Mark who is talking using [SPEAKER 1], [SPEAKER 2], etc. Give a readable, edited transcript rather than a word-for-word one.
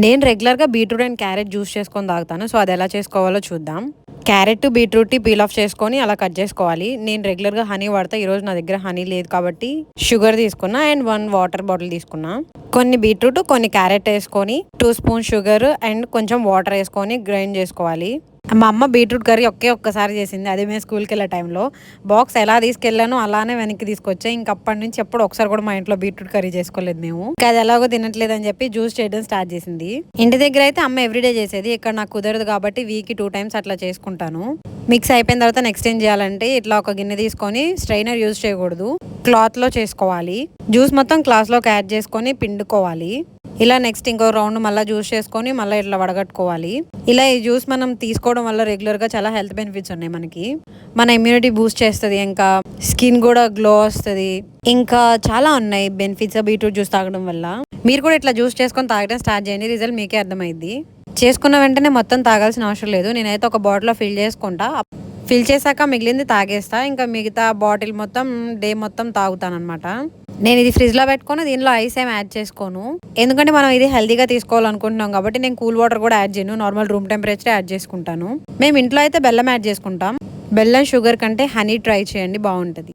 [SPEAKER 1] నేను రెగ్యులర్గా beetroot and carrot juice చేసుకొని తాగుతాను. సో అది ఎలా చేసుకోవాలో చూద్దాం. క్యారెట్ బీట్రూట్ పీల్ ఆఫ్ చేసుకొని అలా కట్ చేసుకోవాలి. నేను రెగ్యులర్గా హనీ వాడతా. ఈరోజు నా దగ్గర హనీ లేదు కాబట్టి షుగర్ తీసుకున్నా అండ్ 1 వాటర్ బాటిల్ తీసుకున్నా. కొన్ని బీట్రూట్ కొన్ని క్యారెట్ వేసుకొని 2 స్పూన్ షుగర్ అండ్ కొంచెం వాటర్ వేసుకొని గ్రైండ్ చేసుకోవాలి. మా అమ్మ బీట్రూట్ కర్రీ ఒక్కసారి చేసింది. అదే మేము స్కూల్కి వెళ్ళే టైంలో బాక్స్ ఎలా తీసుకెళ్ళానో అలానే వెనక్కి తీసుకొచ్చా. ఇంకప్పటి నుంచి ఎప్పుడు ఒకసారి కూడా మా ఇంట్లో బీట్రూట్ కర్రీ చేసుకోలేదు మేము. ఇంకా అది ఎలాగో తినట్లేదు అని చెప్పి జ్యూస్ చేయడం స్టార్ట్ చేసింది. ఇంటి దగ్గర అయితే అమ్మ ఎవ్రీడే చేసేది. ఇక్కడ నాకు కుదరదు కాబట్టి వీక్కి 2 టైమ్స్ అట్లా చేసుకుంటాను. మిక్స్ అయిపోయిన తర్వాత నెక్స్ట్ ఏం చేయాలంటే ఇట్లా ఒక గిన్నె తీసుకొని స్ట్రైనర్ యూజ్ చేయకూడదు, క్లాత్లో చేసుకోవాలి. జ్యూస్ మొత్తం క్లాస్లోకి యాడ్ చేసుకొని పిండుకోవాలి. ఇలా నెక్స్ట్ ఇంకో రౌండ్ మళ్ళీ జ్యూస్ చేసుకొని మళ్ళీ ఇట్లా వడగట్టుకోవాలి. ఇలా ఈ జ్యూస్ మనం తీసుకోవడం వల్ల రెగ్యులర్గా చాలా హెల్త్ బెనిఫిట్స్ ఉన్నాయి మనకి. మన ఇమ్యూనిటీ బూస్ట్ చేస్తుంది, ఇంకా స్కిన్ కూడా గ్లో వస్తుంది, ఇంకా చాలా ఉన్నాయి బెనిఫిట్స్ బీట్రూట్ జ్యూస్ తాగడం వల్ల. మీరు కూడా ఇట్లా జ్యూస్ చేసుకొని తాగడం స్టార్ట్ చేయండి, రిజల్ట్ మీకే అర్థమైంది. చేసుకున్న వెంటనే మొత్తం తాగాల్సిన అవసరం లేదు. నేనైతే ఒక బాటిల్లో ఫిల్ చేసుకుంటా. ఫిల్ చేశాక మిగిలింది తాగేస్తా. ఇంకా మిగతా బాటిల్ మొత్తం డే మొత్తం తాగుతాను అనమాట. నేను ఇది ఫ్రిడ్జ్లో పెట్టుకొని దీనిలో ఐస్ ఏం యాడ్ చేసుకోను, ఎందుకంటే మనం ఇది హెల్తీగా తీసుకోవాలనుకుంటున్నాం కాబట్టి. నేను కూల్ వాటర్ కూడా యాడ్ చేయను, నార్మల్ రూమ్ టెంపరేచర్ యాడ్ చేసుకుంటాను. మేము ఇంట్లో అయితే బెల్లం యాడ్ చేసుకుంటాం. బెల్లం షుగర్ కంటే హనీ ట్రై చేయండి, బాగుంటుంది.